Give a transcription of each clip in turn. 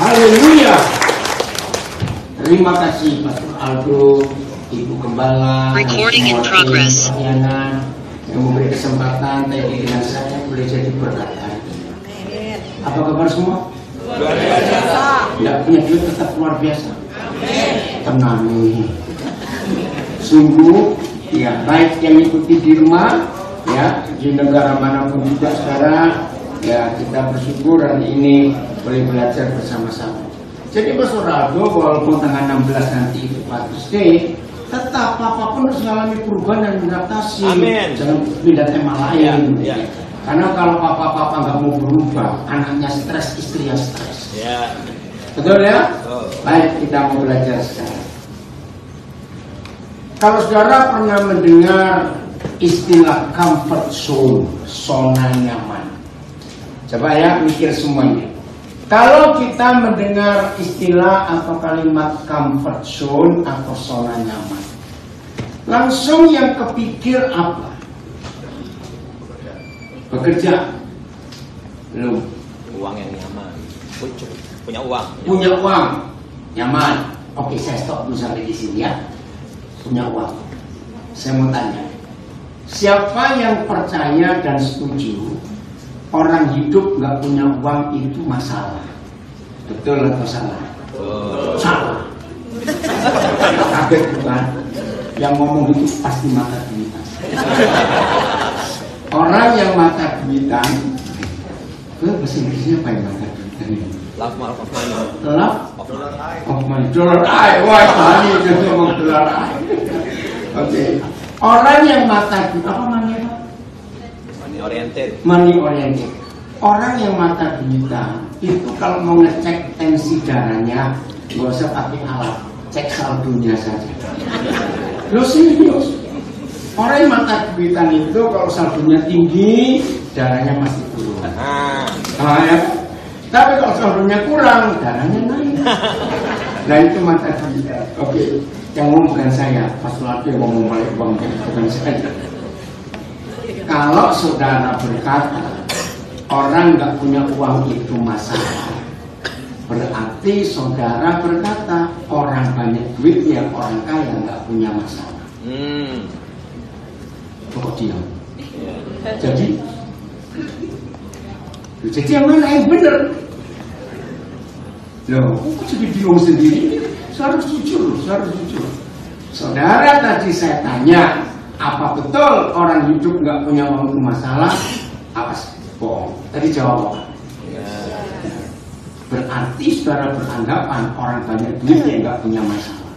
Haleluya. Terima kasih Pastor Aldo, Ibu Gembala, Recording in progress. Yang memberi kesempatan Teddy dengan saya boleh jadi berkat hari ini. Apa kabar semua? Luar biasa. Tidak punya duit tetap luar biasa. Tenang nih. Sungguh, ya baik yang ikuti di rumah, ya di negara manapun juga sekarang, ya kita bersyukur hari ini boleh belajar bersama-sama. Jadi Pastor Aldo, walaupun tanggal 16 nanti itu Father's Day, tetap apapun harus mengalami perubahan dan beradaptasi. Amin. Jangan pindah tema lain. Ya. Karena kalau papa-papa nggak mau berubah, anaknya stres, istrinya stres. Ya. Betul ya? Betul. Baik, kita mau belajar sekarang. Kalau saudara pernah mendengar istilah comfort zone, zona nyaman. Coba ya, mikir semuanya. Kalau kita mendengar istilah atau kalimat comfort zone atau zona nyaman, langsung yang kepikir apa? Bekerja? Belum. Uang yang nyaman. Punya uang. Punya uang, nyaman. Oke, saya stop dulu sampai di sini ya. Punya uang. Saya mau tanya, siapa yang percaya dan setuju orang hidup nggak punya uang itu masalah? Betul atau salah? Salah. Kaget bukan? Yang ngomong itu pasti mata duitan. Orang yang mata duitan, bahasa Inggrisnya apa yang mata duitan ini? Love of money. Love of money. Dollar eye. Wah, tadi dia ngomong dollar eye. Oke. Orang yang mata duitan, apa namanya? Money oriented. Money oriented. Orang yang mata duitan itu kalau mau ngecek tensi darahnya nggak usah pakai alat, cek saldonya saja. Lo serius? Orang yang mata duitan itu kalau saldonya tinggi, darahnya masih turun. Ya. Tapi kalau saldonya kurang, darahnya naik. Nah itu mata duitan. Oke, yang ngomong bukan saya, Pas Lati yang ngomong balik uangnya bukan saya. Kalau saudara berkata orang nggak punya uang itu masalah, berarti saudara berkata orang banyak duit yang orang kaya nggak punya masalah. Kok diam? Jadi yang mana yang benar? Loh, kok jadi bingung sendiri? Saya harus jujur. Saudara tadi saya tanya, apa betul orang hidup nggak punya uang itu masalah? Apa sih? Bohong. Tadi jawab. Berarti saudara beranggapan orang banyak duit yang nggak punya masalah.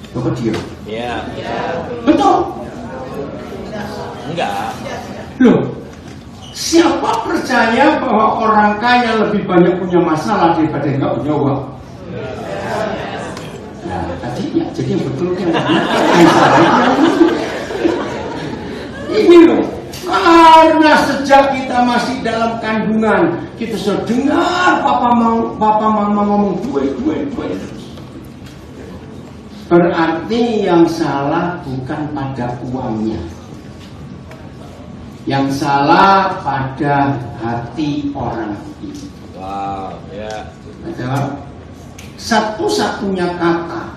Kok diam? Iya. Betul? Enggak. Loh, siapa percaya bahwa orang kaya lebih banyak punya masalah daripada yang nggak punya uang? Nah, tadinya, jadi yang betul kan ini loh, karena sejak kita masih dalam kandungan, kita sudah dengar papa mama ngomong duit. Berarti yang salah bukan pada uangnya. Yang salah pada hati orang itu. Wow, ya. Adalah satu-satunya kata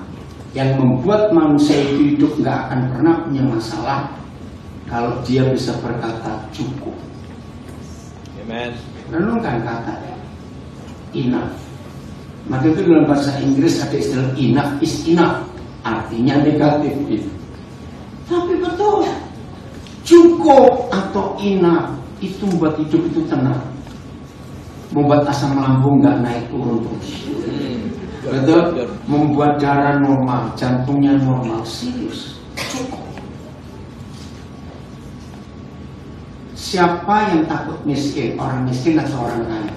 yang membuat manusia itu hidup nggak akan pernah punya masalah kalau dia bisa berkata cukup. Amen. Renungkan kata enough. Maka itu dalam bahasa Inggris ada istilah enough is enough. Artinya negatif itu. Tapi betul. Cukup atau enough itu membuat hidup itu tenang, membuat asam lambung nggak naik turun terus, betul? Membuat darah normal, jantungnya normal, serius. Cukup. Siapa yang takut miskin? Orang miskin atau orang kaya?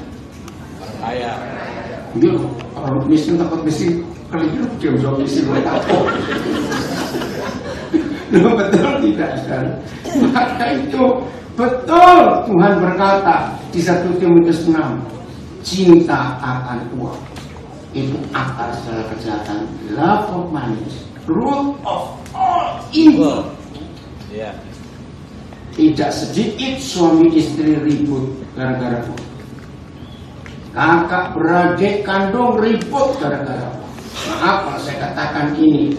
Orang kaya. Iya, orang miskin takut miskin. Kalau itu dia jauh miskin boleh takut. Loh, betul tidak kan? Maka itu betul Tuhan berkata di 1 Timotius 6, cinta akan uang itu akar segala kejahatan. Love of money, root of all evil. Yeah. Tidak sedikit suami istri ribut gara-gara uang. kakak beradik kandung ribut gara-gara uang. Maaf kalau saya katakan ini,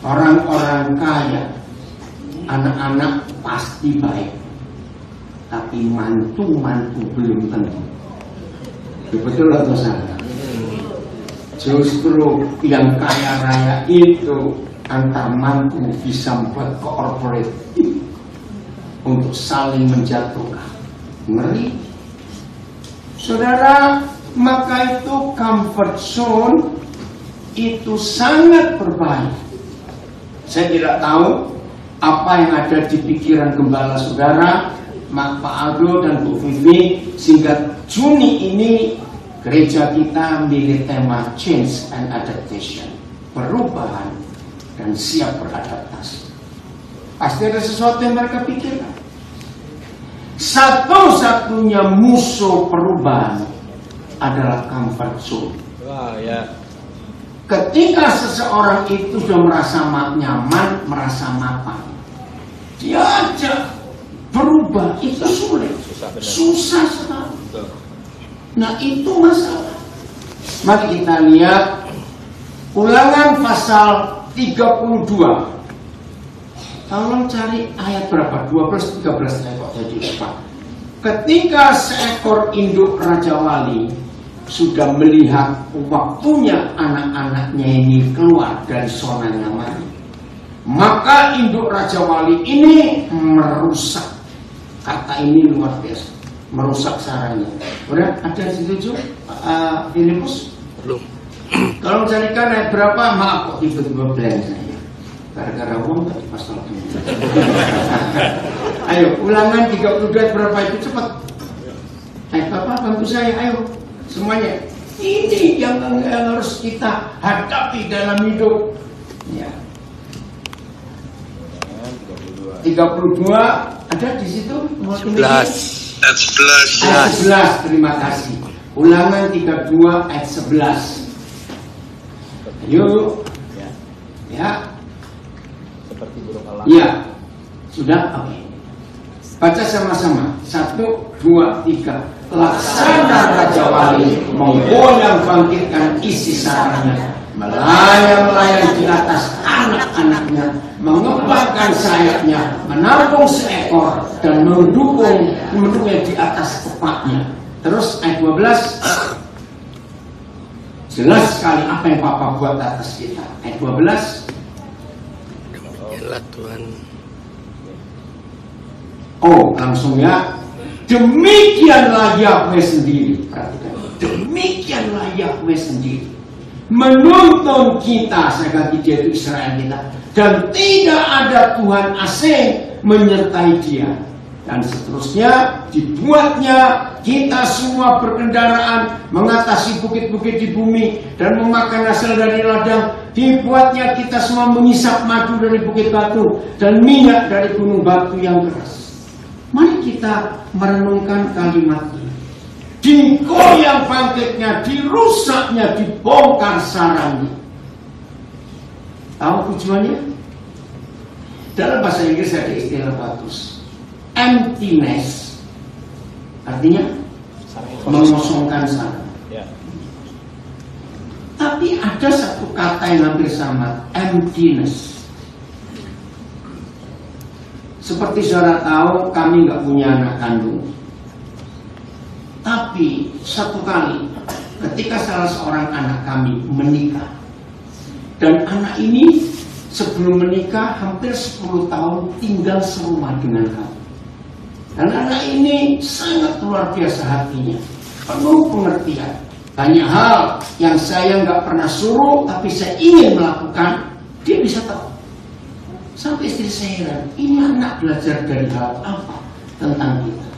orang-orang kaya, anak-anak pasti baik, tapi mantu-mantu belum tentu. Betul atau salah? Justru yang kaya raya itu antar mantu bisa membuat corporate untuk saling menjatuhkan. Ngeri. Saudara, maka itu comfort zone itu sangat berbahaya. Saya tidak tahu apa yang ada di pikiran gembala saudara, Pak Aldo dan Bu Vivi, sehingga Juni ini gereja kita memilih tema Change and Adaptation, perubahan dan siap beradaptasi. Pasti ada sesuatu yang mereka pikirkan. Satu-satunya musuh perubahan adalah comfort zone. Wah, ya. Ketika seseorang itu sudah merasa nyaman, merasa mapan, diajak berubah itu sulit, susah sekali. Nah itu masalah. Mari kita lihat Ulangan pasal 32. Tolong cari ayat berapa? 12, 13 saya kok jadi lupa. Ketika seekor induk Raja Wali sudah melihat waktunya anak-anaknya ini keluar dari zona nyaman, maka induk Raja Wali ini merusak. Kata ini luar biasa, merusak sarangnya. Udah ada di situ Filipus? Belum. Kalau mencarikan ayat berapa, maaf kok tiba-tiba blank saya. Gara-gara uang tadi pasal ini. Ayo, Ulangan 32 berapa itu cepat. Ayat Bapak bantu saya, ayo semuanya. Ini yang harus kita hadapi dalam hidup. Ya. 32 ada di situ. 11. Ayat 11. Terima kasih. Ulangan 32 ayat 11. Yuk. Ya. Seperti burung elang. Ya. Sudah? Oke. Baca sama-sama. 1, 2, 3. Laksana Raja Wali menggoyang bangkitkan isi sarangnya, melayang-layang di atas anak-anaknya, mengembangkan sayapnya, menampung seekor dan mendukungnya di atas tepaknya. Terus ayat 12. Jelas sekali apa yang Papa buat atas kita. Ayat 12. Demikianlah Tuhan. Oh, langsung ya. Demikianlah Yahweh sendiri. Perhatikan. Demikianlah Yahweh sendiri menuntun kita, saya ganti dia itu Israel kita, dan tidak ada Tuhan asing menyertai dia. Dan seterusnya dibuatnya kita semua berkendaraan mengatasi bukit-bukit di bumi dan memakan hasil dari ladang. Dibuatnya kita semua mengisap madu dari bukit batu dan minyak dari gunung batu yang keras. Mari kita merenungkan kalimat ini. Digoyang bangkitnya, dirusaknya, dibongkar sarangnya. Tahu tujuannya? Dalam bahasa Inggris ada istilah bagus. Emptiness, artinya mengosongkan sarang. Ya. Tapi ada satu kata yang hampir sama, emptiness. Seperti saudara tahu, kami nggak punya anak kandung. Tapi satu kali, ketika salah seorang anak kami menikah, dan anak ini sebelum menikah hampir 10 tahun tinggal serumah dengan kami. Dan anak ini sangat luar biasa hatinya, penuh pengertian. Banyak hal yang saya nggak pernah suruh, tapi saya ingin melakukan, dia bisa tahu. Sampai istri saya heran, ini anak belajar dari hal apa tentang kita.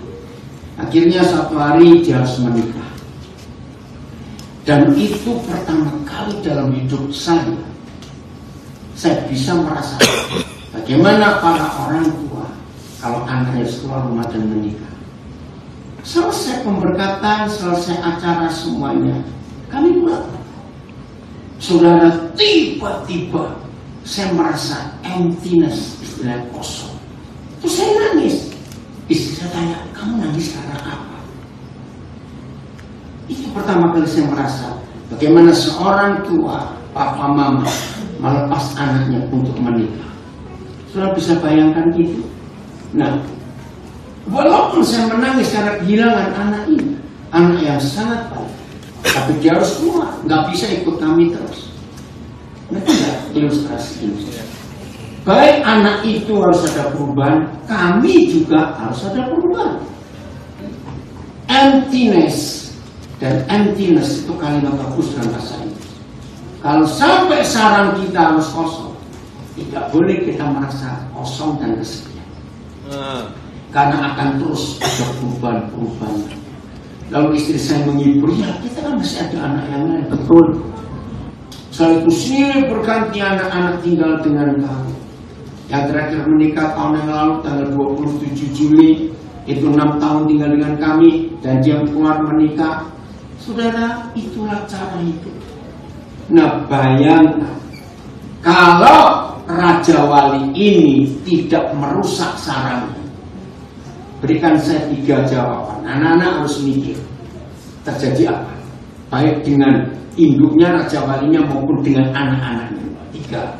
Akhirnya suatu hari dia harus menikah. Dan itu pertama kali dalam hidup saya bisa merasakan bagaimana para orang tua kalau anaknya keluar rumah dan menikah. Selesai pemberkatan, selesai acara semuanya, kami pulang. Saudara, tiba-tiba saya merasa emptiness, istilah kosong. Terus saya nangis. Istri saya tanya, kamu nangis karena apa? pertama kali saya merasa bagaimana seorang tua, papa mama, melepas anaknya untuk menikah. Sudah bisa bayangkan itu? Nah, walaupun saya menangis karena kehilangan anak ini, anak yang sangat baik, tapi dia harus keluar, nggak bisa ikut kami terus. Nah, tidak ilustrasi ini. Baik anak itu harus ada perubahan, kami juga harus ada perubahan. Emptiness dan emptiness itu kalimat bagus dalam bahasa Inggris. Kalau sampai sarang kita harus kosong, tidak boleh kita merasa kosong dan kesepian. Karena akan terus ada perubahan-perubahan. Lalu istri saya menghibur, ya kita kan masih ada anak yang lain, betul. Setelah itu silih berganti anak-anak tinggal dengan kami. Yang terakhir menikah tahun yang lalu tanggal 27 Juli, itu 6 tahun tinggal dengan kami, dan dia keluar menikah. Saudara, itulah cara hidup. Nah, bayangkan kalau Raja Wali ini tidak merusak sarangnya. Berikan saya 3 jawaban. Anak-anak harus mikir terjadi apa, baik dengan induknya Raja Walinya maupun dengan anak-anaknya. 3.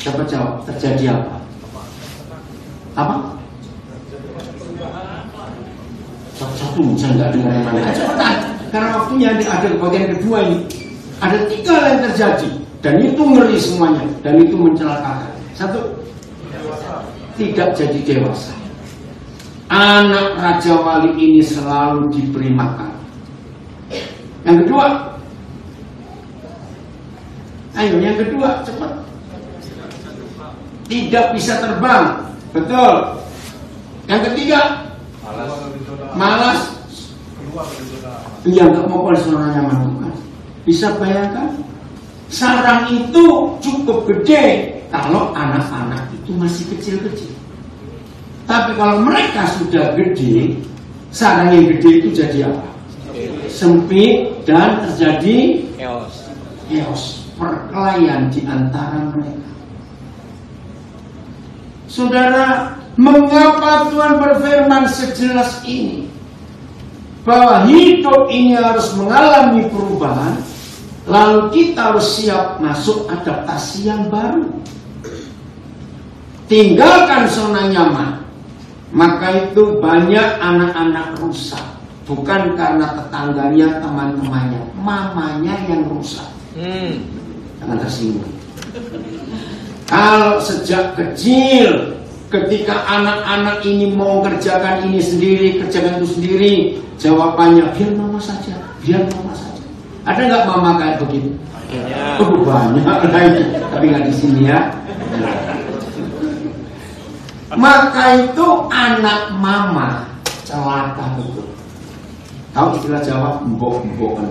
Coba jawab, terjadi apa? Apa? Satu saya nggak dengar yang mana. Cepetan, karena waktunya ada bagian kedua ini. Ada 3 yang terjadi, dan itu ngeri semuanya, dan itu mencelakakan. 1, tidak jadi dewasa. Anak Raja Wali ini selalu diberi makan. Yang kedua, ayo yang kedua cepat. Tidak bisa terbang, betul. Yang ketiga, malas. Iya, nggak mau pada zona nyaman. Bisa bayangkan, sarang itu cukup gede kalau anak-anak itu masih kecil-kecil. Tapi kalau mereka sudah gede, sarang yang gede itu jadi apa? Sempit dan terjadi chaos, perkelahian di antara mereka. Saudara, mengapa Tuhan berfirman sejelas ini? Bahwa hidup ini harus mengalami perubahan, lalu kita harus siap masuk adaptasi yang baru. Tinggalkan zona nyaman. Maka itu banyak anak-anak rusak. Bukan karena tetangganya, teman-temannya, mamanya yang rusak. Jangan tersinggung. Kalau sejak kecil, ketika anak-anak ini mau kerjakan ini sendiri, kerjakan itu sendiri, jawabannya biar mama saja, biar mama saja. Ada nggak mama kayak begitu? Ya. Oh, banyak lagi, tapi nggak di sini ya. Maka itu anak mama celaka betul. Tahu istilah Jawa mbok-mbokan?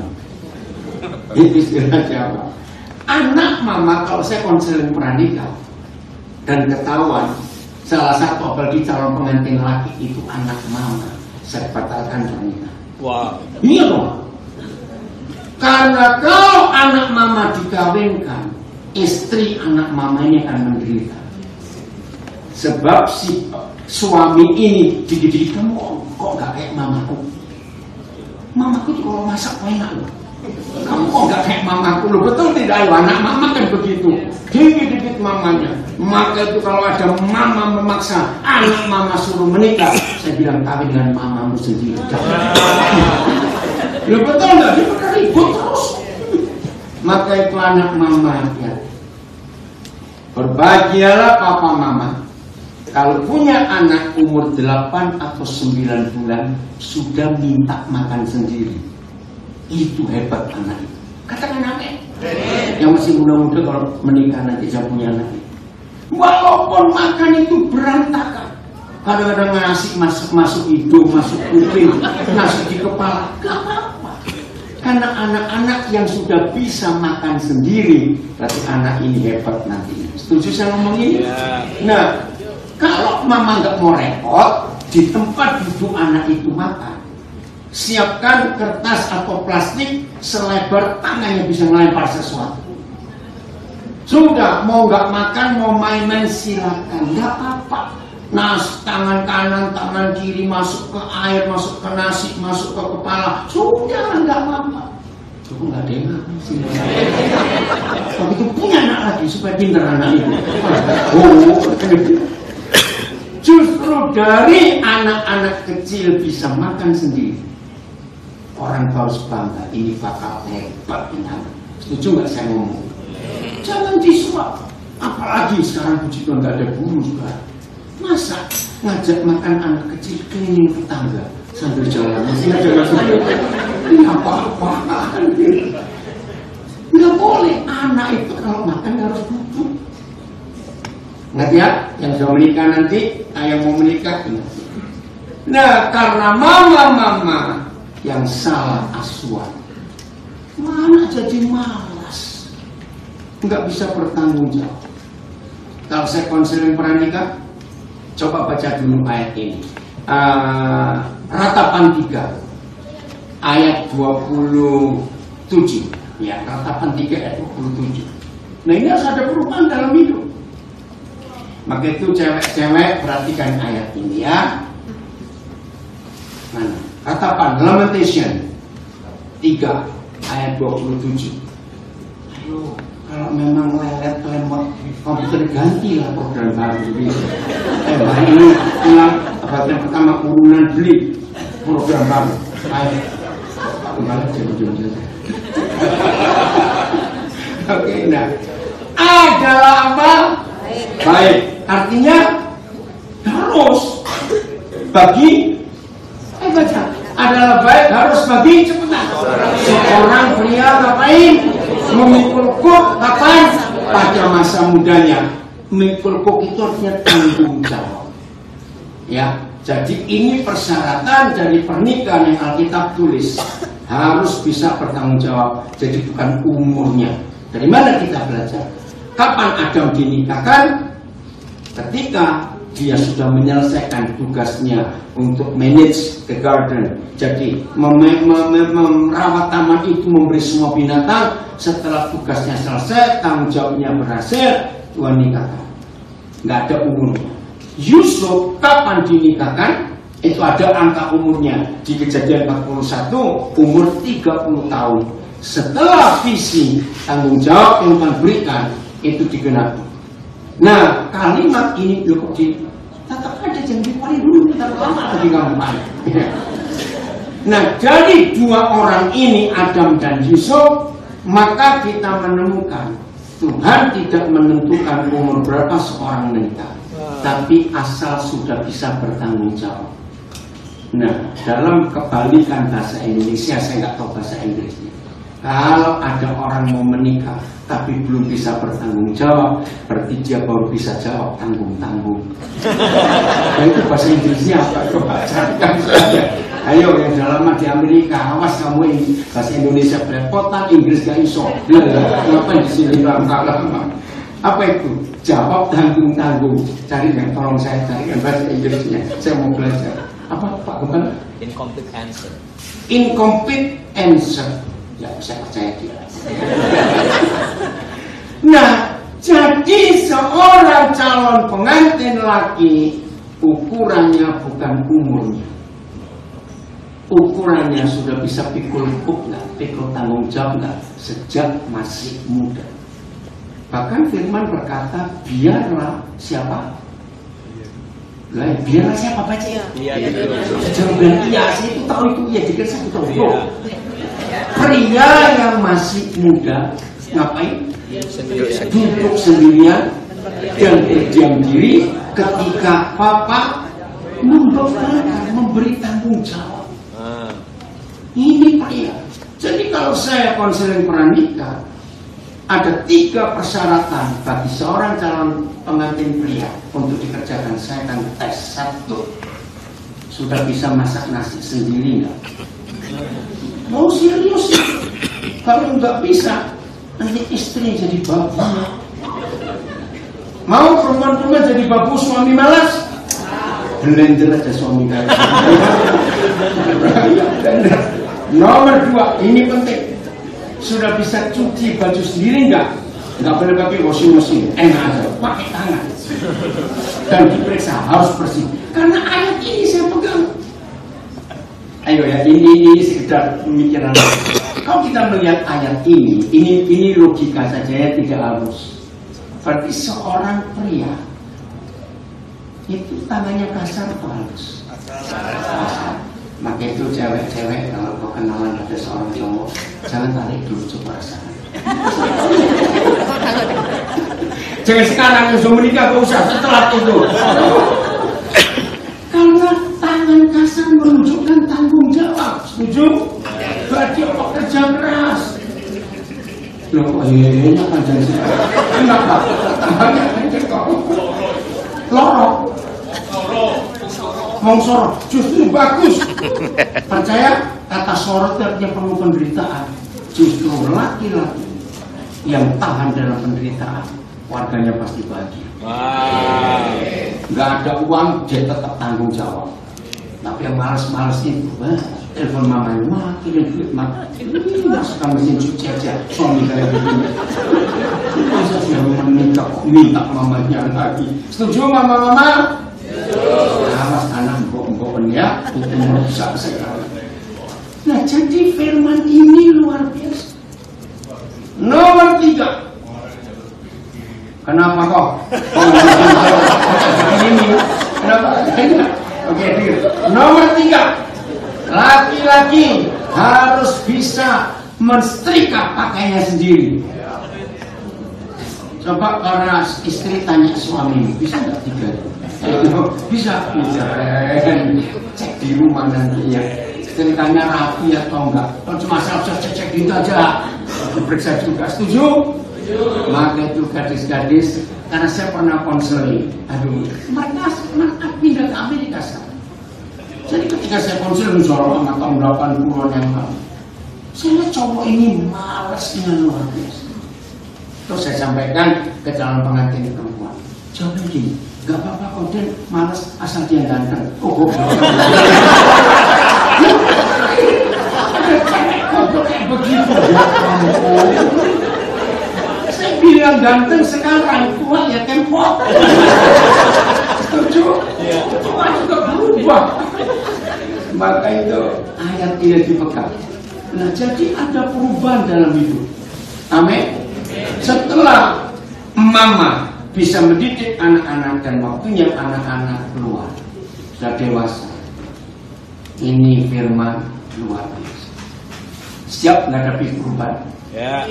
Itu istilah Jawa. Anak mama, kalau saya konseling pranikah dan ketahuan salah satu apalagi calon pengantin laki itu anak mama, saya batalkan pernikahan. Wow. Iya loh. Karena kalau anak mama dikawinkan, istri anak mama ini akan menderita. Sebab si suami ini dikit-dikit, kamu kok gak kayak mamaku? Mamaku tuh kalau masak enak loh. Kamu kok gak kayak mamaku loh? Betul tidak? Ayo, anak mama kan begitu. Dikit-dikit mamanya. Maka itu kalau ada mama memaksa anak mama suruh menikah, saya bilang kawin dengan mamamu sendiri. Loh betul nggak? Dia pernah ribut terus. Maka itu anak mama ya. Berbahagialah papa mama kalau punya anak umur 8 atau 9 bulan sudah minta makan sendiri. Itu hebat anak itu. Katakan amin. Yang masih muda-muda kalau menikah nanti saya punya anak. Walaupun makan itu berantakan, kadang-kadang ngasih masuk hidung, masuk kuping, ngasih di kepala, gak apa-apa. Karena anak-anak yang sudah bisa makan sendiri, berarti anak ini hebat nanti. Setuju saya ngomong ini? Nah, kalau mama nggak mau repot, di tempat duduk anak itu makan, siapkan kertas atau plastik selebar tangannya bisa melempar sesuatu. Sudah, mau nggak makan, mau main-main silakan, nggak apa-apa. Tangan kanan, tangan kiri masuk ke air, masuk ke nasi, masuk ke kepala, sudah nggak apa-apa. Coba nggak ada yang ngaku sih. Begitu punya anak lagi supaya pintar anak itu. Justru dari anak-anak kecil bisa makan sendiri, orang harus bangga, ini bakal hebat ini anak. Setuju nggak saya ngomong? Jangan disuap. Apalagi sekarang puji Tuhan nggak ada guru juga. Masa ngajak makan anak kecil keliling tetangga sambil jalan, masih ngajak ini apa-apaan? Nggak boleh. Anak itu kalau makan harus duduk. Ingat ya, yang sudah menikah nanti, yang mau menikah. Nah, karena mama-mama yang salah asuhan, mana jadi malas, nggak bisa bertanggung jawab. Kalau saya konseling pranikah, coba baca dulu ayat ini. Ratapan 3 ayat 27. Ya, Ratapan 3 ayat 27. Nah, ini harus ada perubahan dalam hidup. Maka itu cewek-cewek perhatikan ayat ini ya. Mana? Ratapan Lamentation 3 ayat 27. Ayo, kalau memang lelet lemot komputer gantilah program baru. Hari ini pulang bagian pertama urunan beli program baru. Ayo, kembali jam-jam. Oke, nah adalah apa? Baik. Artinya harus bagi baca adalah baik harus bagi cepetan. Seorang pria ngapain? Memikul kuk kapan? Pada masa mudanya. Memikul kuk itu artinya tanggung jawab. Ya, jadi ini persyaratan dari pernikahan yang Alkitab tulis. Harus bisa bertanggung jawab. Jadi bukan umurnya. Dari mana kita belajar? Kapan Adam dinikahkan? Ketika dia sudah menyelesaikan tugasnya untuk manage the garden. Jadi merawat taman itu, memberi semua binatang. Setelah tugasnya selesai, tanggung jawabnya berhasil, Tuhan nikahkan. Nggak ada umurnya. Yusuf kapan dinikahkan? Itu ada angka umurnya. Di Kejadian 41 umur 30 tahun. Setelah visi tanggung jawab yang Tuhan berikan itu digenapi. Nah, kalimat ini cukup tetap aja jangan dipakai dulu, kita lama lagi gampang. Nah, dari dua orang ini Adam dan Yusuf, maka kita menemukan Tuhan tidak menentukan umur berapa seorang menikah, tapi asal sudah bisa bertanggung jawab. Nah, dalam kebalikan bahasa Indonesia, saya nggak tahu bahasa Inggrisnya. Kalau ada orang mau menikah tapi belum bisa bertanggung jawab, berarti dia baru bisa jawab tanggung-tanggung. Nah, itu bahasa Inggrisnya apa? Coba carikan saja. Ayo yang sudah lama di Amerika, awas kamu ini bahasa Indonesia belepotan, Inggris gak iso. Kenapa di sini lama-lama? Apa itu? Jawab tanggung-tanggung. Cari yang tolong saya carikan bahasa Inggrisnya. Saya mau belajar. Apa Pak Gembala? Incomplete answer. Incomplete answer. Ya, saya percaya dia. Nah, jadi seorang calon pengantin laki, ukurannya bukan umurnya. Ukurannya sudah bisa pikul kuk nggak, pikul tanggung jawab nggak sejak masih muda. Bahkan Firman berkata, biarlah siapa? Biarlah siapa baca ya? Iya, betul. Jangan bilang iya, saya itu tahu itu iya, jadi saya tahu. Pria yang masih muda ngapain? Duduk sendirian dan berdiam diri ketika papa memberi tanggung jawab. Ini pria. Jadi kalau saya konseling pranikah, ada 3 persyaratan bagi seorang calon pengantin pria untuk dikerjakan. Saya akan tes. 1, sudah bisa masak nasi sendiri nggak? Mau serius? Kalau nggak bisa, nanti istri jadi babu. Mau perempuan-perempuan jadi babu, suami malas? Blender aja suami kalian. Nomor 2, ini penting. Sudah bisa cuci baju sendiri nggak? Nggak boleh pakai washing machine, enak aja, pakai tangan. Dan diperiksa harus bersih. Karena ayat ini saya pegang. Ayo ya, ini sekedar pemikiran. Kalau kita melihat ayat ini logika saja ya, tidak harus. Berarti seorang pria itu tangannya kasar atau halus? Kasar. Maka itu cewek-cewek kalau kau kenalan ada seorang cowok, jangan tarik dulu, coba rasakan. Jangan sekarang langsung menikah, gak usah setelah itu. Karena tangan kasar menunjukkan tanggung jawab, setuju? Berarti kok kerja keras. Loh kok ini panjang sih? Kenapa? Tangannya panjang kok. Lorok. Wong sorot justru bagus. Percaya kata sorot artinya penuh penderitaan. Justru laki-laki yang tahan dalam penderitaan, warganya pasti bahagia. Nggak ada uang, dia tetap tanggung jawab. Tapi yang malas-malas itu, telepon mamanya, kirim duit masukkan mesin cuci aja, suami kayak begini. Masa sih minta mamanya lagi? Setuju mama-mama? Awas anak mbok-mbok ya, itu merusak sekali. Nah jadi firman ini luar biasa. Nomor 3. Kenapa kok? Ini kenapa? Oke, nomor 3. Laki-laki harus bisa mensetrika pakaiannya sendiri. Coba karena istri tanya suami, bisa nggak 3? Bisa. Cek di rumah nanti ya. Ceritanya rapi atau enggak. Kalau cuma cek gitu aja, diperiksa juga. Setuju? Maka itu gadis-gadis, karena saya pernah konseling. Aduh, mereka pindah ke Amerika sekarang. Jadi ketika saya konseling sama tahun 80-an yang lalu, saya lihat cowok ini malasnya luar biasa. Terus saya sampaikan ke calon pengantin perempuan, jawabnya gini, gak apa-apa kok Den, malas asal dia ganteng. Begitu ya, saya bilang ganteng sekarang, tua ya tempot. Setuju? Tua juga berubah. Maka itu ayat tidak dipegang. Nah jadi ada perubahan dalam hidup. Amin. Setelah mama bisa mendidik anak-anak dan waktunya anak-anak keluar, sudah dewasa. Ini firman luar biasa. Siap menghadapi perubahan? Ya.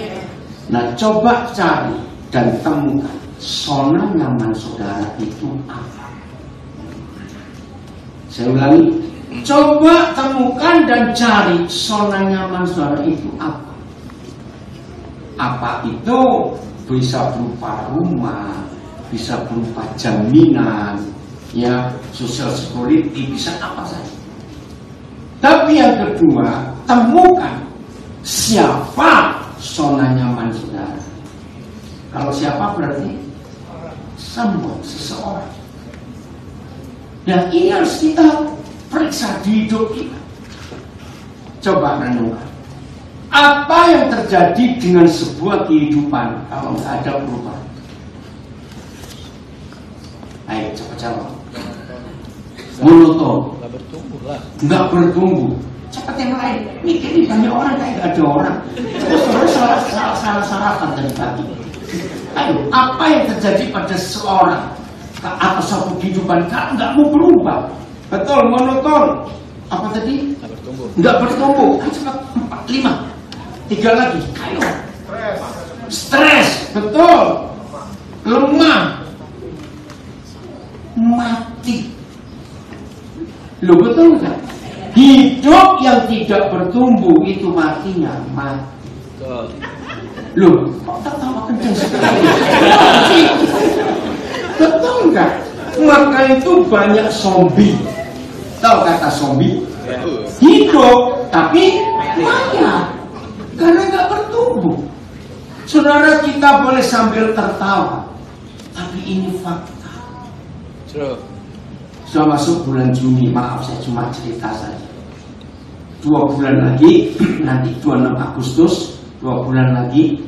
Nah, coba cari dan temukan zona nyaman saudara itu apa. Saya ulangi, coba temukan dan cari zona nyaman saudara itu apa. Apa itu bisa berupa rumah, bisa berupa jaminan, ya, social security, bisa apa saja. Tapi yang kedua, temukan siapa zona nyaman saudara. Kalau siapa berarti seseorang. Dan ini harus kita periksa di hidup kita. Coba renungkan. Apa yang terjadi dengan sebuah kehidupan kalau nggak ada perubahan? Ayo coba jawab. Monoton. Nggak bertumbuh. Cepat yang lain. Mikirin banyak orang kayak nggak ada orang. Terus salah-salahan dari tadi. Ayo, apa yang terjadi pada seorang atau suatu kehidupan kalau nggak mau berubah? Betul, monoton. Apa tadi? Nggak bertumbuh. Ayo cepat 4, 5. 3 lagi, kayu. Stres, betul. Lemah. Mati. Loh betul kan? Hidup yang tidak bertumbuh itu matinya mati. Loh, kok tak tahu kencang sekali? Betul nggak? Maka itu banyak zombie. Tahu kata zombie? Hidup tapi mati. Karena nggak bertumbuh. Saudara, kita boleh sambil tertawa, tapi ini fakta. Sudah masuk bulan Juni, maaf saya cuma cerita saja. 2 bulan lagi, nanti 26 Agustus, 2 bulan lagi,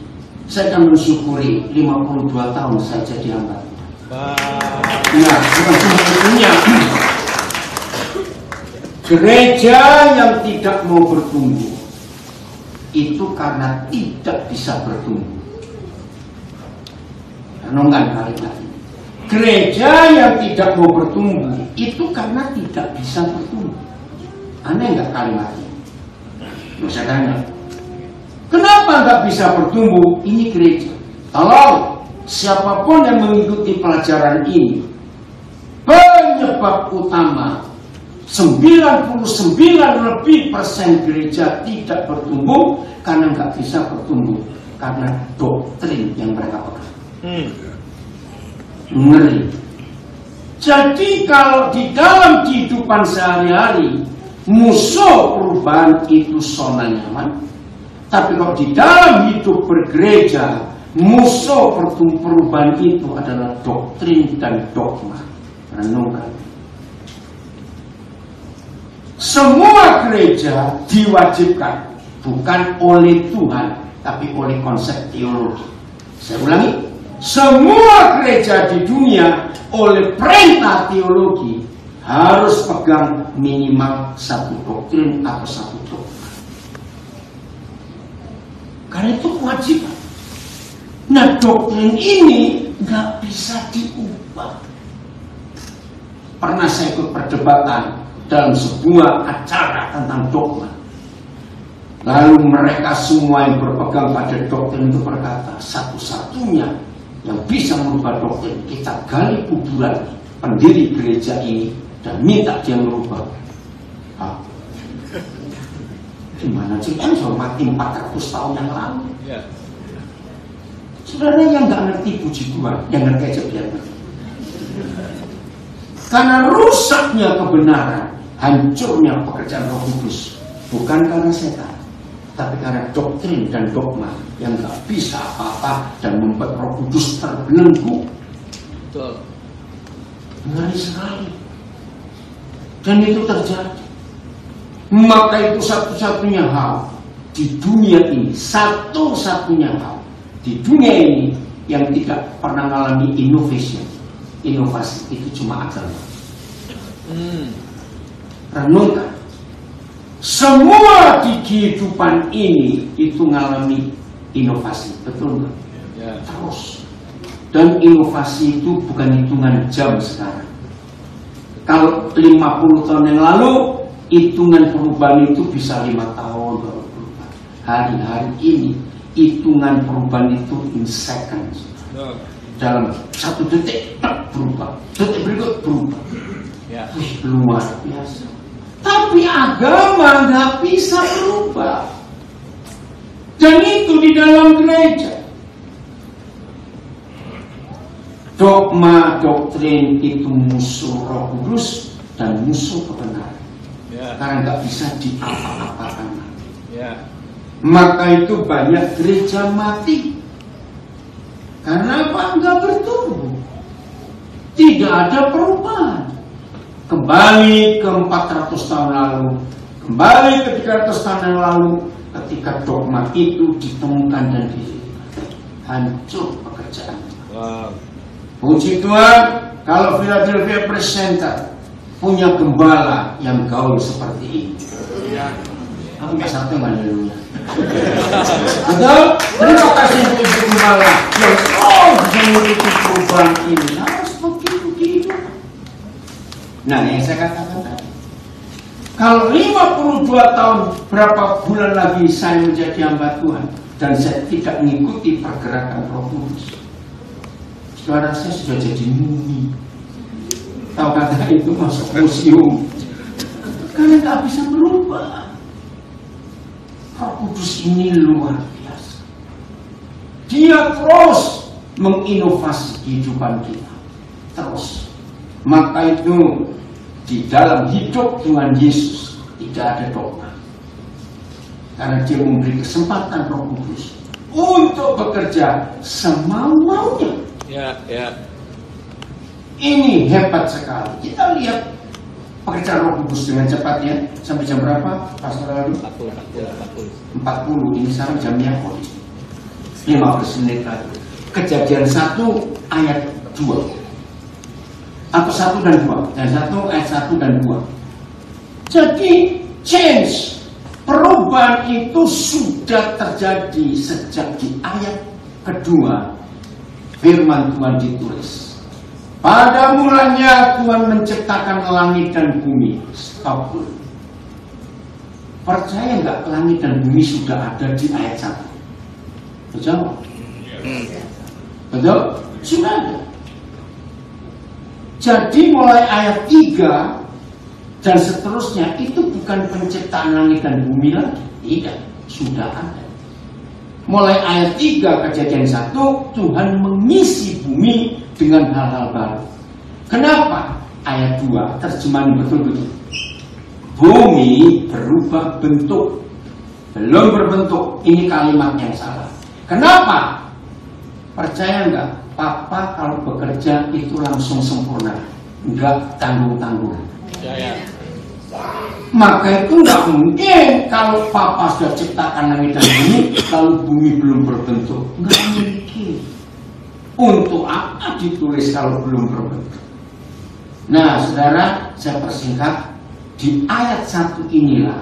saya akan mensyukuri 52 tahun saya jadi hamba. Nah, bukan cuma itunya. Gereja yang tidak mau bertumbuh, itu karena tidak bisa bertumbuh. Renungkan kalimat ini. Gereja yang tidak mau bertumbuh itu karena tidak bisa bertumbuh. Aneh nggak kalimat ini? Saya tanya, kenapa nggak bisa bertumbuh? Ini gereja. Tolong, siapapun yang mengikuti pelajaran ini, penyebab utama 99% gereja tidak bertumbuh karena nggak bisa bertumbuh karena doktrin yang mereka pegang. Ngeri. Jadi kalau di dalam kehidupan sehari-hari musuh perubahan itu zona nyaman, tapi kalau di dalam hidup bergereja musuh perubahan itu adalah doktrin dan dogma. Renungkan. Semua gereja diwajibkan bukan oleh Tuhan, tapi oleh konsep teologi. Saya ulangi, semua gereja di dunia oleh perintah teologi harus pegang minimal satu doktrin atau satu dogma. Karena itu kewajiban. Nah, doktrin ini nggak bisa diubah. Pernah saya ikut perdebatan dalam sebuah acara tentang dogma. Lalu mereka semua yang berpegang pada doktrin itu berkata, satu-satunya yang bisa merubah doktrin, kita gali kuburan pendiri gereja ini dan minta dia merubah. Gimana ceritanya sudah mati 400 tahun yang lalu? Saudara yang nggak ngerti puji Tuhan, yang ngerti aja biar ngerti. Karena rusaknya kebenaran, hancurnya pekerjaan Roh Kudus, bukan karena setan, tapi karena doktrin dan dogma yang nggak bisa apa-apa dan membuat Roh Kudus terbelenggu. Betul. Ngeri sekali. Dan itu terjadi. Maka itu satu-satunya hal di dunia ini, satu-satunya hal di dunia ini yang tidak pernah mengalami inovasi itu cuma agama. Renungkan, semua di kehidupan ini itu mengalami inovasi, betul nggak? Ya. Terus. Dan inovasi itu bukan hitungan jam sekarang. Kalau 50 tahun yang lalu hitungan perubahan itu bisa 5 tahun baru berubah. Hari-hari ini hitungan perubahan itu in seconds. Dalam 1 detik berubah, detik berikut berubah. Ya. Luar biasa. Tapi agama nggak bisa berubah. Dan itu di dalam gereja. Dogma, doktrin itu musuh Roh Kudus dan musuh kebenaran. Ya. Karena nggak bisa diapa-apakan. Ya. Maka itu banyak gereja mati. Karena apa? Nggak bertumbuh. Tidak ada perubahan. Kembali ke 400 tahun lalu, kembali ke 300 tahun yang lalu, ketika dogma itu ditemukan dan hancur pekerjaan. Wow. Puji Tuhan, kalau Philadelphia Presenter punya gembala yang gaul seperti ini. Ya. Sampai satu haleluya. Betul? Terima kasih untuk gembala yang bisa mengikuti perubahan ini. Harus begitu. Nah, yang saya katakan tadi, kalau 52 tahun berapa bulan lagi saya menjadi hamba Tuhan dan saya tidak mengikuti pergerakan Roh Kudus, saudara saya sudah jadi mumi. Tahu kata itu masuk museum. Karena tak bisa berubah. Roh Kudus ini luar biasa. Dia terus menginovasi kehidupan kita. Terus. Maka itu di dalam hidup Tuhan Yesus tidak ada dogma. Karena dia memberi kesempatan Roh Kudus untuk bekerja semau-maunya. Ya. Ini hebat sekali. Kita lihat pekerjaan Roh Kudus dengan cepat ya. Sampai jam berapa? Pastor lalu? 40. Ini sekarang jamnya 15 menit lagi. Kejadian 1 ayat 2. Atau 1 dan 2. Dan 1 ayat 1 dan 2. Jadi change Perubahan itu sudah terjadi sejak di ayat kedua. Firman Tuhan ditulis, pada mulanya Tuhan menciptakan langit dan bumi. Stop dulu. Percaya nggak langit dan bumi sudah ada di ayat 1? Betul? Betul? Sudah ada. Jadi mulai ayat 3 dan seterusnya itu bukan penciptaan langit dan bumi lagi. Tidak, sudah ada. Mulai ayat 3 Kejadian 1, Tuhan mengisi bumi dengan hal-hal baru. Kenapa? Ayat 2 terjemahan betul-betul. Bumi berubah bentuk. Belum berbentuk. Ini kalimat yang salah. Kenapa? Percaya enggak? Papa kalau bekerja itu langsung sempurna. Enggak tanggung-tanggung. Ya. Maka itu enggak mungkin kalau Papa sudah ciptakan langit dan bumi, kalau bumi belum berbentuk. Enggak mungkin. Untuk apa ditulis kalau belum berbentuk? Nah, saudara, saya persingkat. Di ayat 1 inilah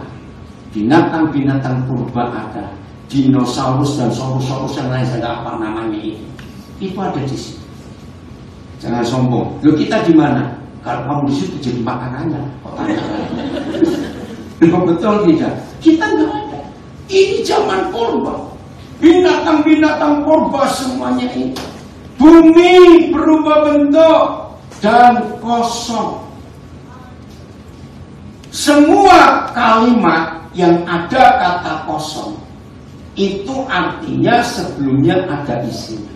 binatang-binatang purba ada, dinosaurus dan saurus-saurus yang lain, saya nggak apa namanya itu ada di sini. Jangan sombong. Loh, kita di mana? Kalau kamu di situ jadi makanannya. Betul tidak? Kita nggak ada. Ini zaman purba. Binatang-binatang purba semuanya ini. Bumi berubah bentuk dan kosong. Semua kalimat yang ada kata kosong itu artinya sebelumnya ada isinya.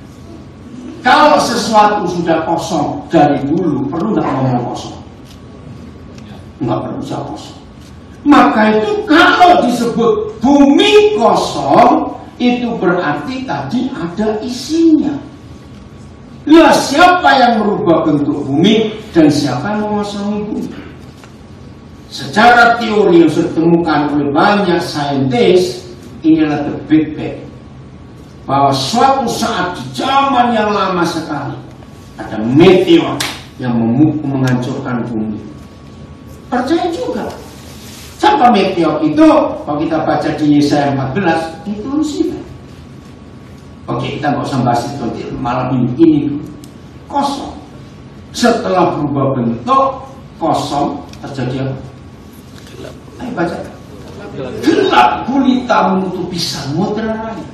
Kalau sesuatu sudah kosong dari dulu, perlu nggak ngomong kosong? Nggak perlu bisa kosong. Maka itu kalau disebut bumi kosong, itu berarti tadi ada isinya. Lah, siapa yang merubah bentuk bumi dan siapa yang mengosongi bumi? Secara teori yang sudah ditemukan oleh banyak saintis, inilah the Big Bang. Bahwa suatu saat di zaman yang lama sekali ada meteor yang menghancurkan bumi. Percaya juga. Siapa meteor itu? Kalau kita baca di Yesaya 14, dituliskan. Oke, kita nggak usah bahas itu malam ini dulu. Kosong. Setelah berubah bentuk, kosong, terjadi apa? Ayo baca. Gelap gulita menutupi samudra raya.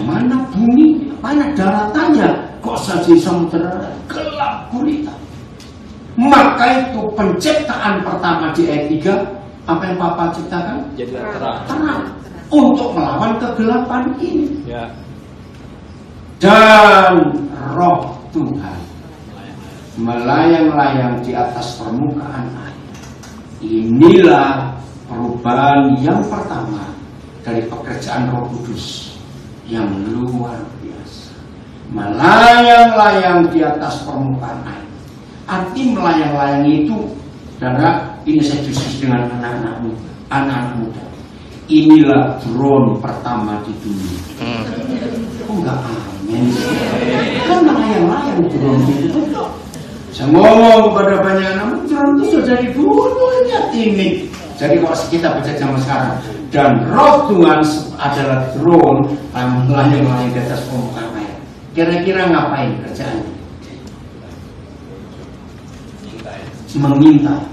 Mana bumi, mana daratannya, kok saja samudra raya? Gelap gulita. Maka itu penciptaan pertama di ayat 3, apa yang Papa ciptakan? Jadi terang. Terang. Untuk melawan kegelapan ini. Ya. Dan roh Tuhan melayang-layang di atas permukaan air. Inilah perubahan yang pertama dari pekerjaan Roh Kudus yang luar biasa. Melayang-layang di atas permukaan air. Arti melayang-layang itu, saudara, ini saya diskusi dengan anak-anak muda. Inilah drone pertama di dunia. Kok nggak amin? Kan melayang-layang drone itu. Saya ngomong kepada banyak anak, drone itu sudah dari dulu ini. Jadi kalau kita baca zaman sekarang, dan roh Tuhan adalah drone yang melayang-layang di atas permukaan air. Kira-kira ngapain kerjaannya? Mengintai,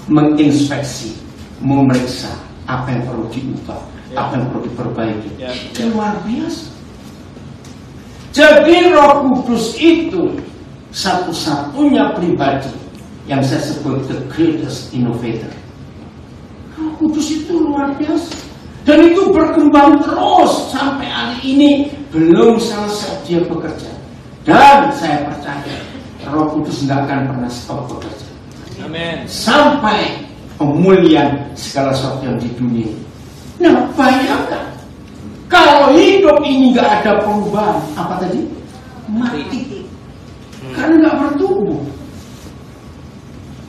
menginspeksi, memeriksa apa yang perlu diubah, apa yang perlu diperbaiki. Luar biasa. Jadi Roh Kudus itu satu-satunya pribadi yang saya sebut the greatest innovator. Roh Kudus itu luar biasa. Dan itu berkembang terus sampai hari ini, belum selesai dia bekerja. Dan saya percaya Roh Kudus tidak akan pernah stop bekerja. Amin. Sampai pemulihan segala sesuatu yang di dunia. Nah, bayangkan kalau hidup ini nggak ada perubahan, apa tadi? Mati. Karena nggak bertumbuh.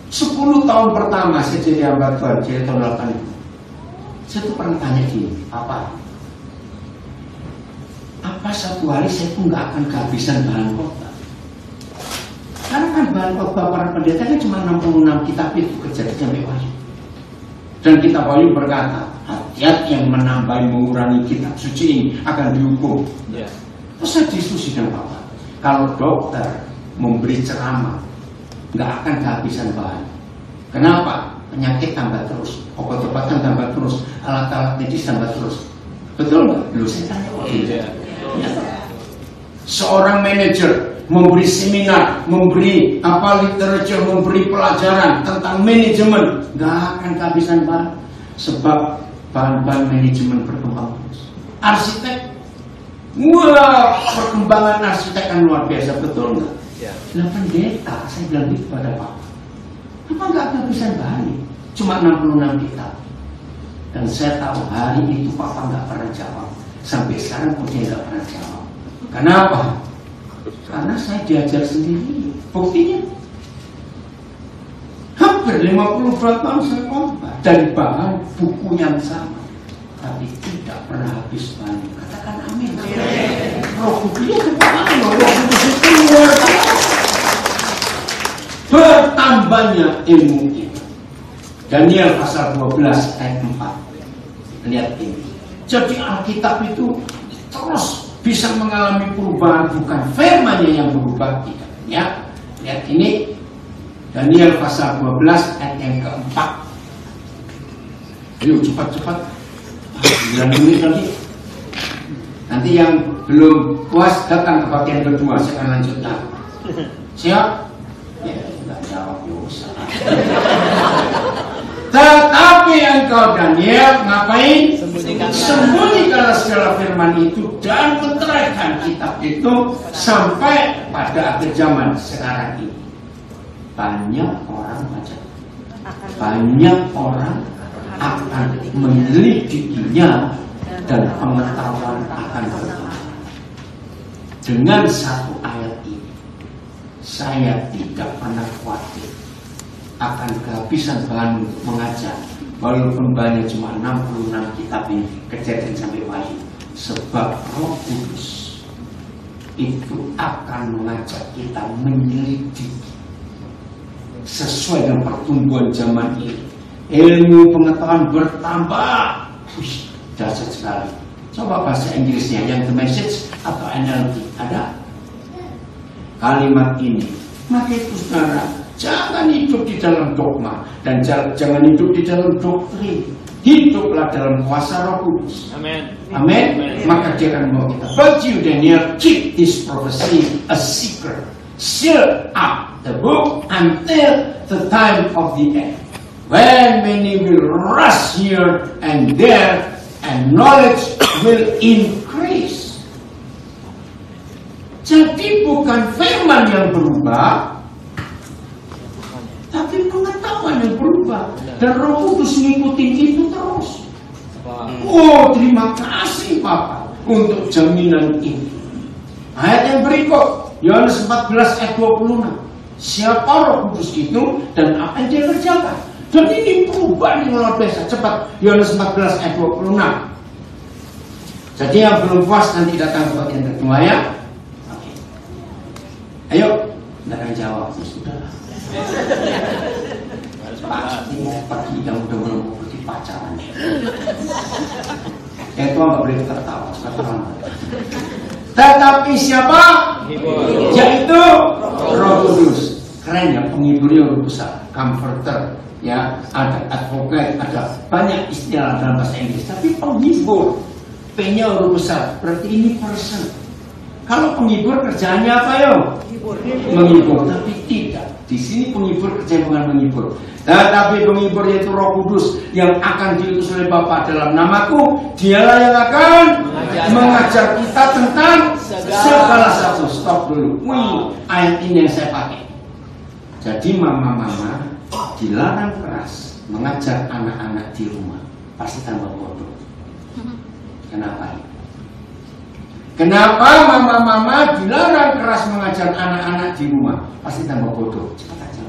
10 tahun pertama saya jadi hamba Tuhan, jadi tahun 80. Saya tuh pernah tanya gini, apa satu hari saya tuh nggak akan kehabisan bahan khotbah? Karena kan bahan khotbah para pendeta kan cuma 66 kitab itu, Kejadian sampai Wahyu. Dan kita Wahyu berkata, hati-hati yang menambahi mengurangi kitab suci ini akan dihukum. Ya. Terus saya diskusi dengan Bapak, kalau dokter memberi ceramah, nggak akan kehabisan bahan. Kenapa? Penyakit tambah terus, obat-obatan tambah terus, alat-alat medis tambah terus. Betul nggak? Lu saya tanya. Iya. Ya. Seorang manajer memberi seminar, memberi literatur, memberi pelajaran tentang manajemen, nggak akan kehabisan bahan, sebab bahan-bahan manajemen berkembang terus. Arsitek, wah, perkembangan arsitek kan luar biasa, betul nggak? Ya. Nah, pendeta, saya bilang gitu pada Pak, apa nggak kehabisan bahan nih? Cuma 66 kitab. Dan saya tahu hari itu Papa nggak pernah jawab, sampai sekarang pun dia nggak pernah jawab. Kenapa? Karena saya diajar sendiri. Buktinya hampir 50 tahun saya khotbah dari bahan buku yang sama, tapi tidak pernah habis bahan. Katakan amin. Roh Kudus itu Roh Kudus itu luar biasa. Bertambahnya ilmu kita. Daniel pasal 12 ayat 4. Lihat ini. Jadi Alkitab itu terus bisa mengalami perubahan, bukan firman-Nya yang berubah, tidak. Ya, lihat ini Daniel pasal 12 ayat yang keempat. Ayo cepat-cepat. 9 menit lagi. Nanti yang belum puas datang ke bagian kedua, saya akan lanjutkan. Siap? Ya, nggak jawab ya usah. Tetapi engkau Daniel ngapain? Sembunyikanlah segala firman itu dan meteraikan kitab itu sampai pada akhir zaman sekarang ini. Banyak orang baca, banyak orang akan menyelidikinya dan pengetahuan akan bertambah. Dengan satu ayat ini, saya tidak pernah khawatir akan kehabisan bahan untuk mengajar, walaupun bahannya cuma 66 kitab ini, Kejadian sampai Wahyu. Sebab Roh Kudus itu akan mengajak kita menyelidiki sesuai dengan pertumbuhan zaman ini. Ilmu pengetahuan bertambah, dahsyat sekali. Coba bahasa Inggrisnya, yang The Message atau NLT ada kalimat ini. Maka itu saudara, jangan hidup di dalam dogma dan jangan hidup di dalam doktrin. Hiduplah dalam kuasa Roh Kudus. Amin. Amin. Maka dia akan membawa kita. But you, Daniel, keep this prophecy a secret. Seal up the book until the time of the end, when many will rush here and there, and knowledge will increase. Jadi bukan firman yang berubah, tapi pengetahuan yang berubah. Dan Roh Kudus ngikutin itu terus. Oh, terima kasih Bapak untuk jaminan ini. Ayat yang berikut, Yohanes 14 ayat 26. Siapa Roh Kudus itu dan apa yang dia kerjakan. Dan ini perubahan yang luar biasa. Cepat, Yohanes 14 ayat 26. Jadi yang belum puas nanti datang ke bagian kedua ya. Oke. Ayo, tidak akan jawab. Sudahlah. Pasti pergi yang udah belum pergi pacaran. Itu nggak boleh tertawa sekarang. Tetapi siapa? Yaitu Roh Kudus. Keren ya, penghiburnya Roh besar, comforter, ya, ada advocate, ada banyak istilah dalam bahasa Inggris. Tapi penghibur, P-nya Roh besar, berarti ini person. Kalau penghibur kerjaannya apa yo? Menghibur, tapi tidak. Di sini penghibur kerja bukan menghibur. Tetapi penghibur yaitu Roh Kudus yang akan diutus oleh Bapa dalam namaku. Dialah yang akan mengajar kita tentang segala sesuatu. Stop dulu. Wih, ayat ini yang saya pakai. Jadi mama-mama dilarang keras mengajar anak-anak di rumah. Pasti tambah bodoh. Kenapa? Kenapa mama-mama dilarang keras mengajar anak-anak di rumah? Pasti tambah bodoh. Cepat aja.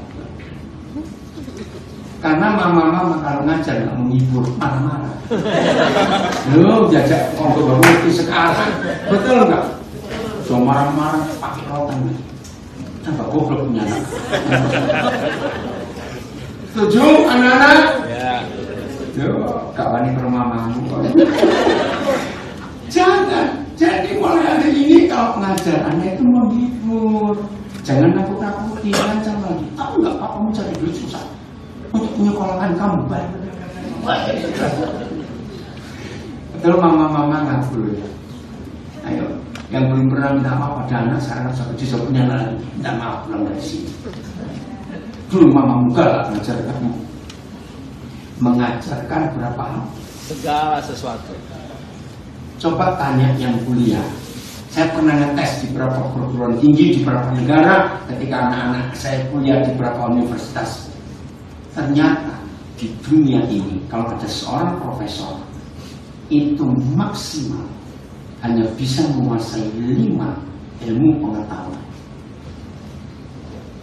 Karena mama-mama kalau ngajar nggak menghibur, marah-marah. Loh, jajak untuk berhenti sekarang. Betul nggak? So marah-marah pakai rotan. Tambah goblok punya anak. Setuju anak-anak? Ya. Yo, gak wani ke rumahmu. Jangan. Jadi mulai hari ini kalau pengajarannya itu menghibur. Jangan nakut-nakuti, lancang lagi. Tahu nggak apa mencari duit susah untuk menyekolahkan kamu baik. Betul mama-mama nggak dulu ya. Ayo, yang belum pernah minta maaf pada anak sekarang sudah punya lagi. Minta maaf pulang dari sini. Dulu mama galak mengajarkan berapa hal? Segala sesuatu. Coba tanya yang kuliah. Saya pernah ngetes di beberapa perguruan tinggi di beberapa negara ketika anak-anak saya kuliah di beberapa universitas. Ternyata di dunia ini kalau ada seorang profesor itu maksimal hanya bisa menguasai 5 ilmu pengetahuan.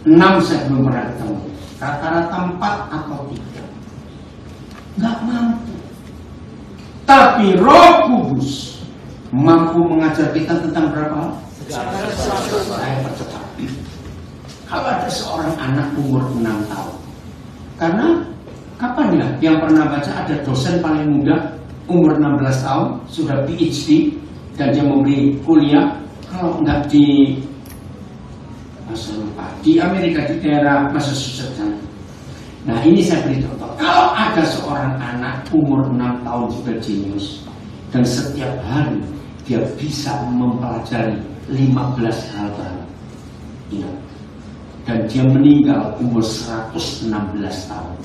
6 saya belum pernah ketemu. Rata-rata 4 atau 3. Nggak mampu. Tapi Roh Kudus mampu mengajar kita tentang berapa? Saya percepat. Kalau ada seorang anak umur 6 tahun, karena kapan ya yang pernah baca ada dosen paling muda umur 16 tahun sudah PhD dan dia memberi kuliah, kalau enggak di Amerika di daerah Massachusetts. Nah ini saya beri contoh. Kalau ada seorang anak umur 6 tahun juga jenius dan setiap hari dia bisa mempelajari 15 hal baru. Ya. Dan dia meninggal umur 116 tahun.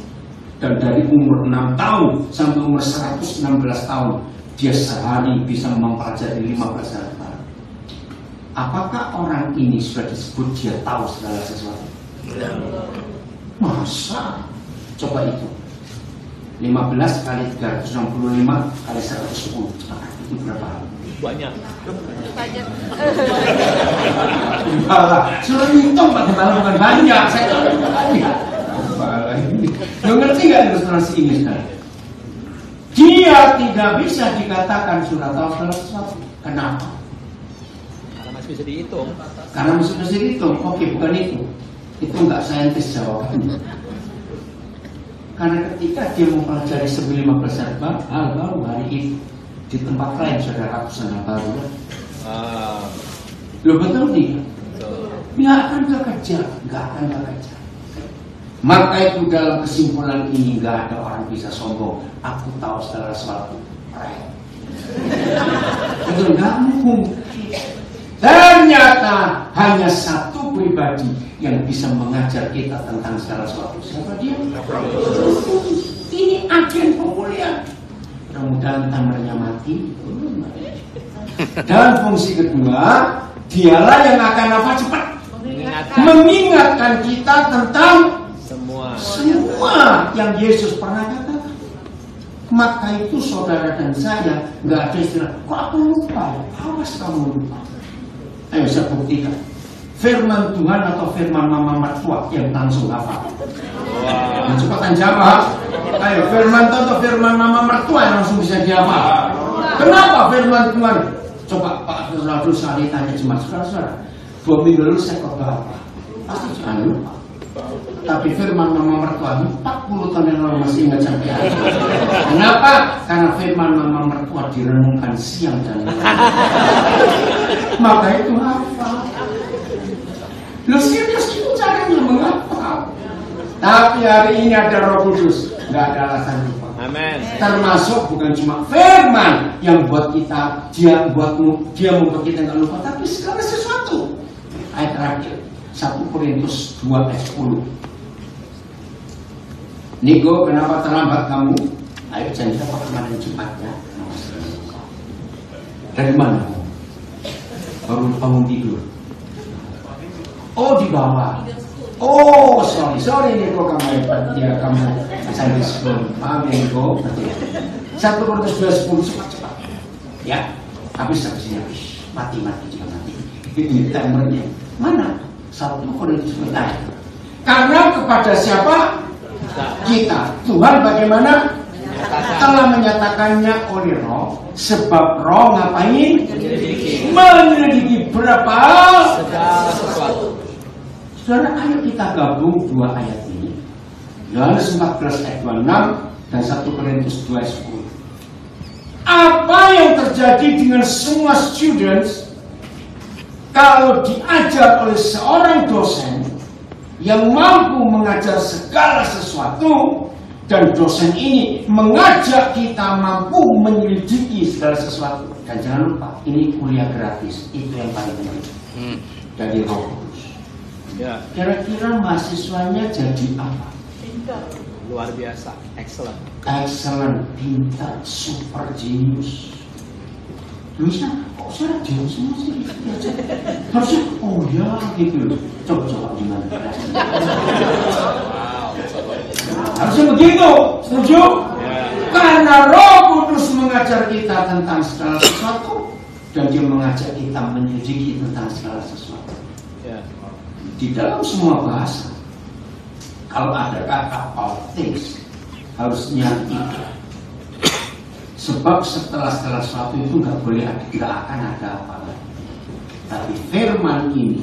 Dan dari umur 6 tahun sampai umur 116 tahun dia sehari bisa mempelajari 15 hal baru. Apakah orang ini sudah disebut dia tahu segala sesuatu? Masa? Coba itu 15 kali 365 kali 110 itu berapa? Banyak. Suruh hitung bagaimana bukan banyak. Saya tahu banyak. Lo ngerti gak ilustrasi ini sekarang? Dia tidak bisa dikatakan sudah tahu segala sesuatu. Kenapa? Karena masih bisa dihitung. Karena masih bisa dihitung. Oke, bukan itu. Itu nggak saintis jawabannya. Karena ketika dia mempelajari 15 hal baru hari itu di tempat lain sudah ratusan hal baru. Lo betul tidak? Nggak akan bekerja, nggak akan bekerja. Maka itu dalam kesimpulan ini nggak ada orang bisa sombong. Aku tahu segala sesuatu. Itu nggak mungkin. Ternyata hanya satu pribadi yang bisa mengajar kita tentang segala sesuatu. Siapa dia? Ini agen pemulihan. Mudah-mudahan tamernya mati. Dan fungsi kedua, dialah yang akan apa cepat mengingatkan kita tentang semua yang Yesus pernah katakan. Maka itu saudara dan saya nggak ada istilah. Kok aku lupa? Awas kamu lupa. Ayo saya buktikan. Firman Tuhan atau firman mama mertua yang langsung hafal. Wow. Cepatan jawab. Ayo firman Tuhan atau firman mama mertua yang langsung bisa dihafal. Kenapa firman Tuhan? Coba Pak Ronaldo sekali tanya jemaat saudara. 2 minggu lalu saya khotbah apa? Pasti jangan lupa. Tapi firman mama mertua 40 tahun yang lalu masih ingat sampai hari. Kenapa? Karena firman mama mertua direnungkan siang dan malam. Maka itu hafal. Lu serius itu caranya menghafal. Tapi hari ini ada Roh Kudus, nggak ada alasan lupa. Amen. Termasuk bukan cuma firman yang buat kita, dia membuat kita nggak lupa, tapi segala sesuatu. Ayat terakhir 1 Korintus 2 ayat 10. Nigo, kenapa terlambat kamu? Ayo janji apa kemarin Jumatnya? Dari mana? Baru bangun tidur. Oh di bawah. Oh sorry Nigo, kamu hebat ya, kamu Sunday school. Maaf ya Nigo. 1 Korintus 2 10 cepat. Ya, habis mati juga mati. Ini timernya mana? 1 Korintus 2. Karena kepada siapa? Kita. Tuhan bagaimana? Telah menyatakannya oleh Roh. Sebab Roh ngapain? Menyelidiki berapa? Segala sesuatu. Saudara, ayo kita gabung 2 ayat ini. Yohanes 14 ayat 26 Dan 1 Korintus 2:10. Apa yang terjadi dengan semua students kalau diajar oleh seorang dosen yang mampu mengajar segala sesuatu, dan dosen ini mengajak kita mampu menyelidiki segala sesuatu. Dan jangan lupa, ini kuliah gratis, itu yang paling penting dari Roh Kudus. Ya. Kira-kira mahasiswanya jadi apa? Pintar. Luar biasa, excellent. Excellent, pintar, super genius. Bisa, kok saya genius semua sih? Harusnya, oh ya gitu. Coba gimana? Harusnya begitu, setuju? Ya. Karena Roh Kudus mengajar kita tentang segala sesuatu, dan Dia mengajak kita menyelidiki tentang segala sesuatu. Ya. Di dalam semua bahasa, kalau ada kata all things, harusnya tidak. Sebab setelah segala sesuatu itu nggak boleh ada, nggak akan ada apa lagi. Tapi firman ini,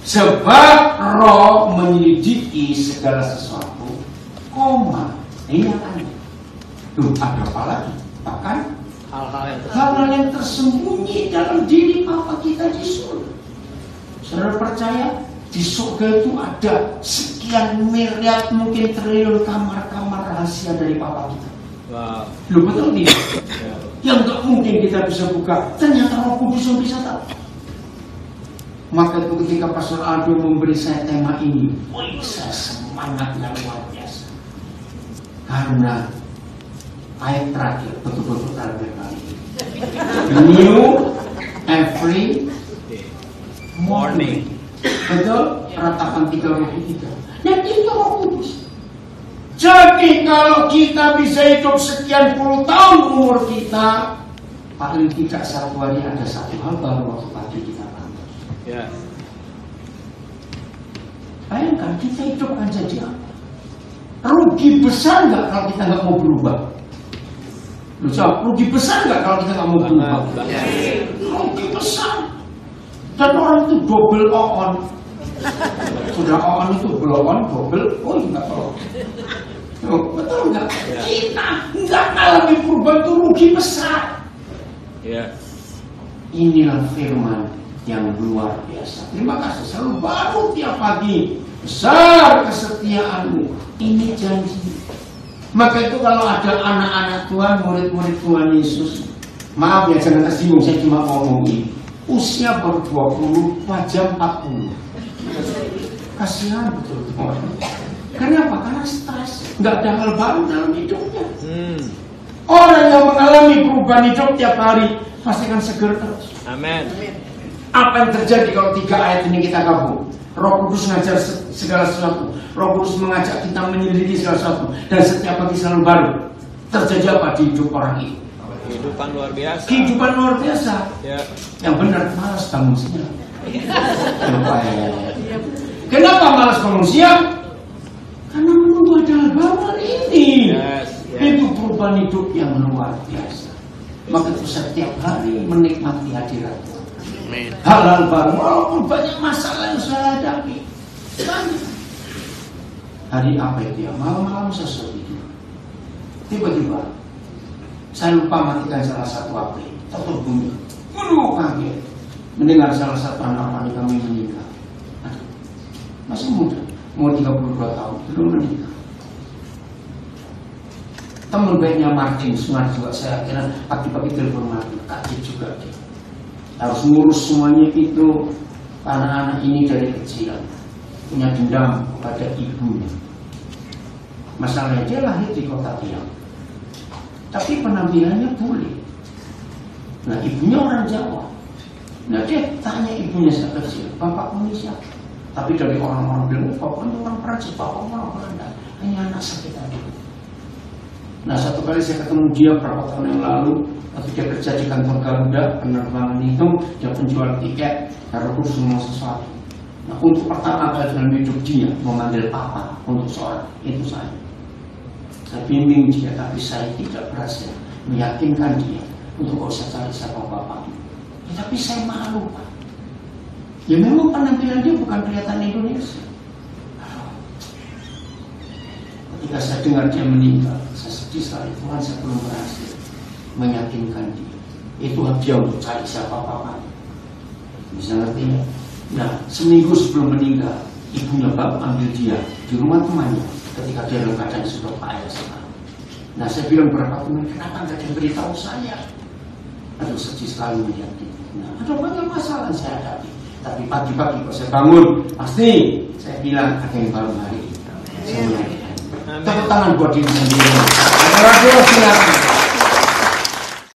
sebab Roh menyelidiki segala sesuatu, koma, ini akan. Duh, ada apa lagi? Bahkan hal-hal yang tersembunyi dalam diri Bapa kita di surga. Saudara percaya? Di surga itu ada sekian miliar, mungkin triliun kamar-kamar rahasia dari Bapa kita. Wow. Loh, betul tidak? Yang gak mungkin kita bisa buka, ternyata Roh Kudus yang bisa tahu. Maka itu ketika Pastor Aldo memberi saya tema ini, saya semangatnya luar biasa. Karena ayat terakhir, betul-betul terakhir kali ini. New every morning. Betul? Ratapan 33. Dan itu Roh Kudus. Jadi kalau kita bisa hidup sekian puluh tahun umur kita, paling tidak satu hari ada satu hal baru waktu pagi kita bangun. Ya. Bayangkan kita hidup akan jadi apa? Rugi besar nggak kalau kita nggak mau berubah? Lu jawab, rugi besar nggak kalau kita nggak mau berubah? Rugi besar. Dan orang itu double on. Sudah on itu belum on, double, oh enggak tahu. Betul nggak? Kita nggak alami perubahan itu rugi besar. Ya. Inilah firman yang luar biasa. Terima kasih, selalu baru tiap pagi. Besar kesetiaanmu. Ini janji. Maka itu kalau ada anak-anak Tuhan, murid-murid Tuhan Yesus, maaf ya jangan tersinggung, saya cuma ngomong ini. Usia baru 20, wajah 40. Kasihan betul. Kenapa? Karena stres. Nggak ada hal baru dalam hidupnya. Orang yang mengalami perubahan hidup tiap hari pasti akan seger terus. Amin. Apa yang terjadi kalau 3 ayat ini kita gabung? Roh Kudus mengajar segala sesuatu. Roh Kudus mengajak kita menyelidiki segala sesuatu. Dan setiap pagi selalu baru. Terjadi apa di hidup orang itu? Kehidupan luar biasa. Kehidupan luar biasa. Ya. Yang benar, malas bangun siang. Kenapa malas bangun siang? Karena menunggu ada baru hari ini. Yes. Itu perubahan hidup yang luar biasa. Maka itu setiap hari menikmati hadirat Tuhan. Hal-hal baru, walaupun banyak masalah yang saya hadapi. Hari apa itu ya? Malam-malam saya sedih. Tiba-tiba saya lupa matikan salah satu HP. Tutup bumi. Aduh, kaget. Mendengar salah satu anak wanita kami meninggal. Masih muda, umur 32 tahun, belum menikah. Teman baiknya Martin Sungar juga, saya kira pagi-pagi telepon Martin, kaget juga dia. Harus ngurus semuanya itu karena anak ini dari kecil punya dendam kepada ibunya. Masalahnya dia lahir di kota Tiang, tapi penampilannya bule. Nah ibunya orang Jawa. Nah dia tanya ibunya sejak kecil, bapak ini siapa? Tapi dari orang-orang bilang, bapak ini orang Perancis, bapak orang Belanda. Ini anak sakit tadi. Nah satu kali saya ketemu dia beberapa tahun yang lalu, waktu dia kerja di kantor Garuda penerbangan itu, dia penjual tiket, harus semua sesuatu. Nah untuk pertama kali dalam hidup dia memanggil papa untuk seorang itu saya bimbing dia, tapi saya tidak berhasil meyakinkan dia untuk gak usah cari siapa bapak. Ya, tapi saya malu Pak. Ya memang penampilan dia bukan kelihatan Indonesia. Ketika Ya saya dengar dia meninggal, saya sedih sekali. Tuhan, saya belum berhasil meyakinkan dia. Itu dia untuk cari siapa-apa. Bisa ngerti ya? Nah, seminggu sebelum meninggal, ibunya bapak ambil dia di rumah temannya ketika dia dalam keadaan sudah payah sekali. Nah, saya bilang berapa teman, kenapa nggak dia beritahu saya? Aduh, sedih sekali melihat itu. Nah, ada banyak masalah yang saya hadapi. Tapi pagi-pagi kalau saya bangun, pasti saya bilang ada yang baru hari ini. Saya meyakinkan. Tepuk tangan buat diri sendiri. Ada lagi silakan.